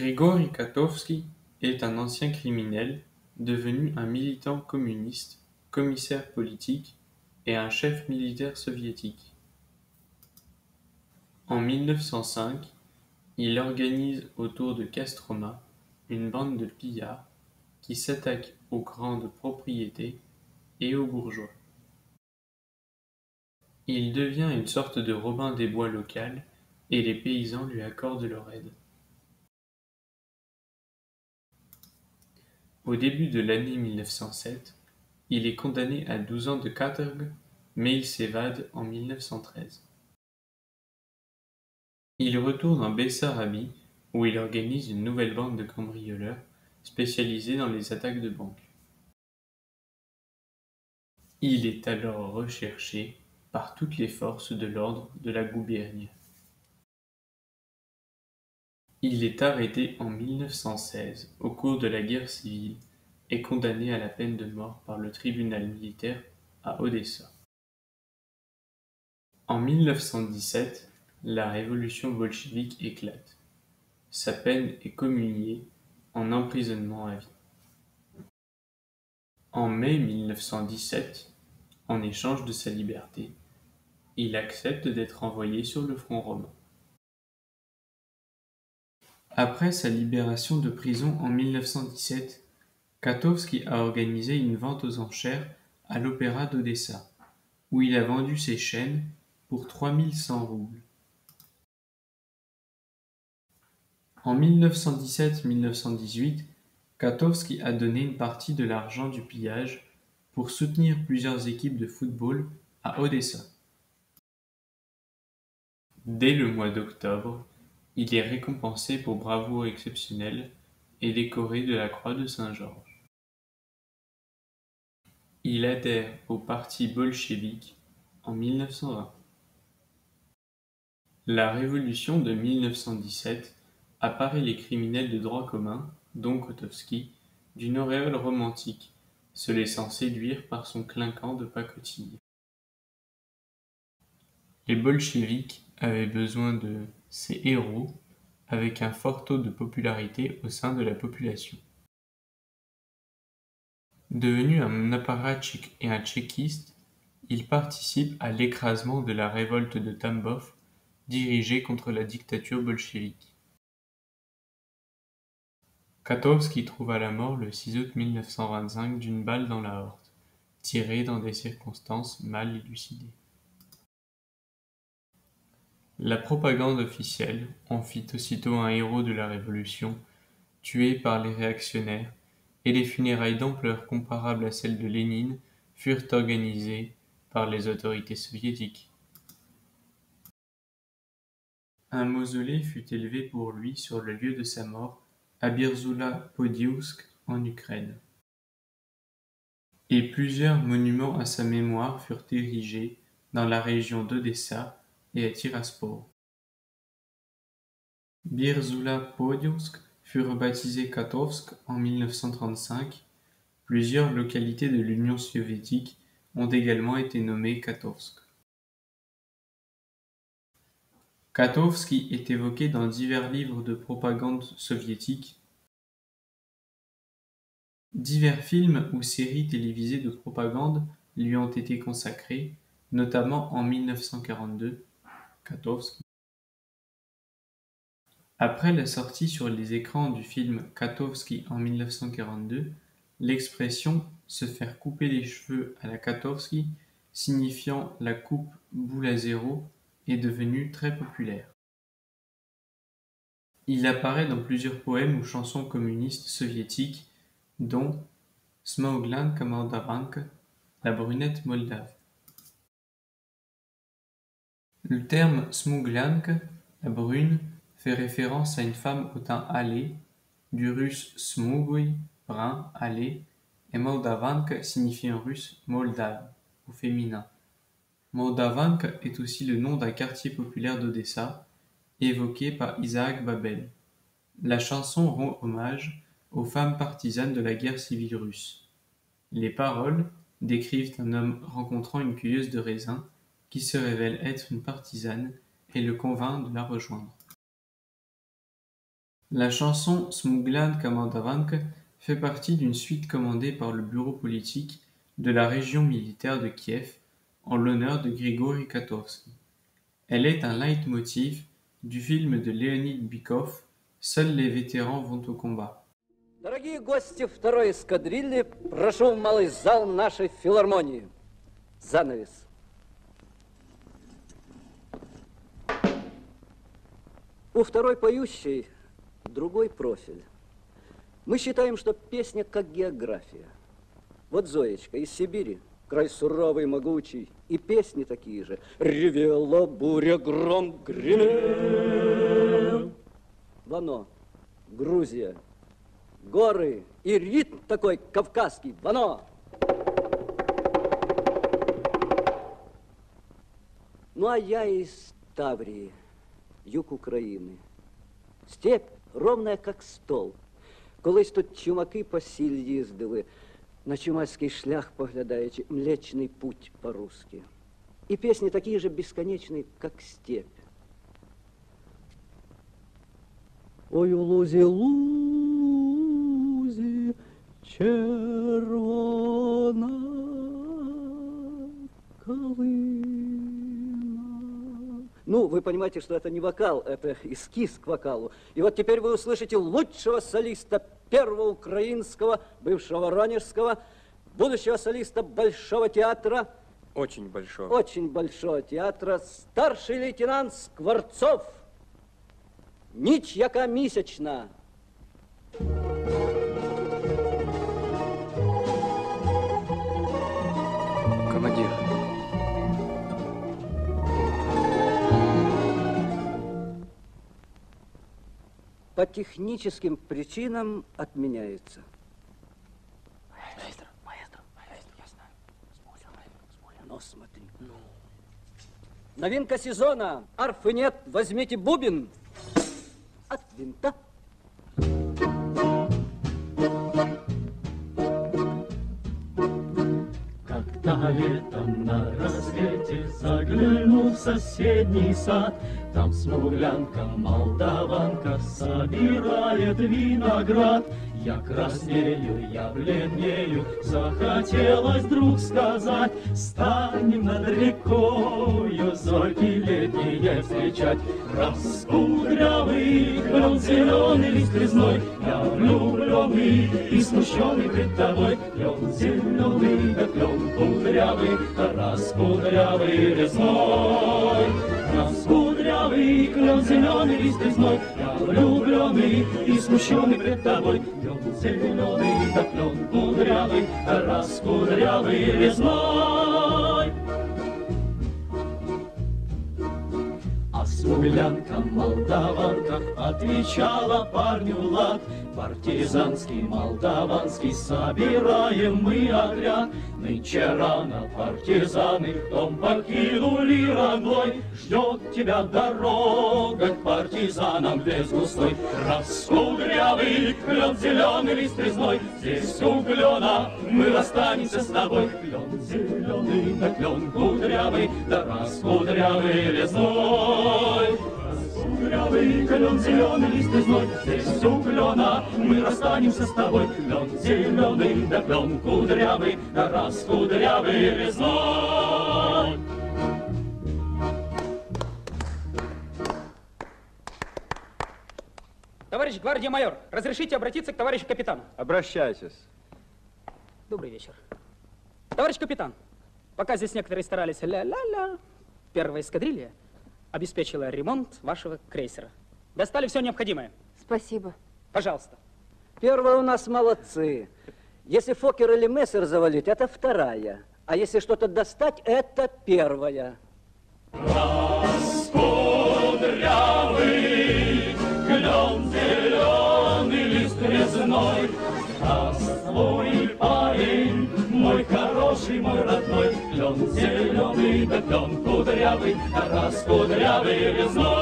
Grigori Katovski est un ancien criminel, devenu un militant communiste, commissaire politique et un chef militaire soviétique. En 1905, il organise autour de Kostroma une bande de pillards qui s'attaque aux grandes propriétés et aux bourgeois. Il devient une sorte de Robin des Bois local et les paysans lui accordent leur aide. Au début de l'année 1907, il est condamné à 12 ans de katorgue, mais il s'évade en 1913. Il retourne en Bessarabie où il organise une nouvelle bande de cambrioleurs spécialisés dans les attaques de banques. Il est alors recherché par toutes les forces de l'ordre de la Goubierne. Il est arrêté en 1916 au cours de la guerre civile et condamné à la peine de mort par le tribunal militaire à Odessa. En 1917, la révolution bolchevique éclate. Sa peine est commuée en emprisonnement à vie. En mai 1917, en échange de sa liberté, il accepte d'être envoyé sur le front romain. Après sa libération de prison en 1917, Katovski a organisé une vente aux enchères à l'Opéra d'Odessa, où il a vendu ses chaînes pour 3100 roubles. En 1917-1918, Katovski a donné une partie de l'argent du pillage pour soutenir plusieurs équipes de football à Odessa. Dès le mois d'octobre, il est récompensé pour bravoure exceptionnelle et décoré de la Croix de Saint-Georges. Il adhère au parti bolchevique en 1920. La révolution de 1917 apparaît les criminels de droit commun, dont Kotovski, d'une auréole romantique, se laissant séduire par son clinquant de pacotille. Les bolcheviks avaient besoin de ces héros avec un fort taux de popularité au sein de la population. Devenu un apparatchik et un tchéquiste, il participe à l'écrasement de la révolte de Tambov dirigée contre la dictature bolchevique. Katovski trouva la mort le 6 août 1925 d'une balle dans la aorte, tirée dans des circonstances mal élucidées. La propagande officielle en fit aussitôt un héros de la Révolution, tué par les réactionnaires, et les funérailles d'ampleur comparable à celles de Lénine furent organisées par les autorités soviétiques. Un mausolée fut élevé pour lui sur le lieu de sa mort à Birzula-Podilsk en Ukraine. Et plusieurs monuments à sa mémoire furent érigés dans la région d'Odessa et à Tiraspol. Birzula-Podilsk fut rebaptisé Katovsk en 1935. Plusieurs localités de l'Union soviétique ont également été nommées Katovsk. Katovski est évoqué dans divers livres de propagande soviétique. Divers films ou séries télévisées de propagande lui ont été consacrés, notamment en 1942, Katovski. Après la sortie sur les écrans du film Katovski en 1942, l'expression « se faire couper les cheveux à la Katovski », signifiant la coupe boule à zéro, est devenue très populaire. Il apparaît dans plusieurs poèmes ou chansons communistes soviétiques, dont Smoglanka Moldavanka, la brunette moldave. Le terme Smuglanka, la brune, fait référence à une femme au teint hâlé, du russe smugui, brun, hâlé, et Moldavanka signifie en russe moldave, au féminin. Moldavanka est aussi le nom d'un quartier populaire d'Odessa, évoqué par Isaac Babel. La chanson rend hommage aux femmes partisanes de la guerre civile russe. Les paroles décrivent un homme rencontrant une cueilleuse de raisins qui se révèle être une partisane et le convainc de la rejoindre. La chanson Smuglanka Moldavanka fait partie d'une suite commandée par le bureau politique de la région militaire de Kiev en l'honneur de Grigori Katovski. Elle est un leitmotiv du film de Leonid Bykov, Seuls les vétérans vont au combat. Дорогие гости второй эскадрильи, прошу в малый зал нашей филармонии. Занавес. У второй поющей другой профиль. Мы считаем, что песня как география. Вот Зоечка из Сибири, край суровый, могучий, и песни такие же. Ревела буря, гром гремел. Вано, Грузия, горы и ритм такой кавказский. Вано. Ну, а я из Таврии, юг України. Степь ровная, как стол. Колись тут чумаки по сіль їздили, на чумацький шлях поглядаючи, Млечный путь по-русски. И песни такие же бесконечные, как степь. Ой, у лузі, лузі, червона калина. Ну, вы понимаете, что это не вокал, это эскиз к вокалу. И вот теперь вы услышите лучшего солиста первого украинского, бывшего воронежского, будущего солиста Большого театра. Очень большого. Очень Большого театра. Старший лейтенант Скворцов. Ніч, яка місячна. Командир. По техническим причинам отменяется. Маэстро, я знаю. Но смотри. Новинка сезона. Арфы нет, возьмите бубен. От винта. Когда летом на рассвете заглянул в соседний сад, там смуглянка, молдаванка собирает виноград. Я краснею, я бледнею, захотелось вдруг сказать: станем над рекою зойки летние встречать. Раскудрявый клен, зеленый лист резной, я влюбленный и смущенный пред тобой. Клен зеленый, да клен кудрявый, раскудрявый резной. Раскудрявый клен, зеленый лист резной, я влюбленный и смущенный пред тобой. Клен зеленый, да клен кудрявый, раскудрявый резной. А смуглянка, молдаванка отвечала парню лад: партизанский, молдаванский, собираем мы отряд. Нынче рано партизаны дом покинули родной. Ждет тебя дорога к партизанам лес густой. Раскудрявый клен, зеленый лист резной, здесь у клена мы расстанемся с тобой. Клен зеленый, да клен кудрявый, да раскудрявый лесной. Раскудрявый клен, зеленый лист резной, здесь у клена мы расстанемся с тобой. Клен зеленый, да клен кудрявый, да раскудрявый лесной. Товарищ гвардия-майор, разрешите обратиться к товарищу капитану? Обращайтесь. Добрый вечер. Товарищ капитан, пока здесь некоторые старались ля-ля-ля, первая эскадрилья обеспечила ремонт вашего крейсера. Достали все необходимое. Спасибо. Пожалуйста. Первые у нас молодцы. Если Фокер или Мессер завалить, это вторая. А если что-то достать, это первая. Раскудрявый клен, зеленый лист резной. Здравствуй, парень, мой хороший, мой родной. Клен зеленый, да клен кудрявый, раскудрявый резной.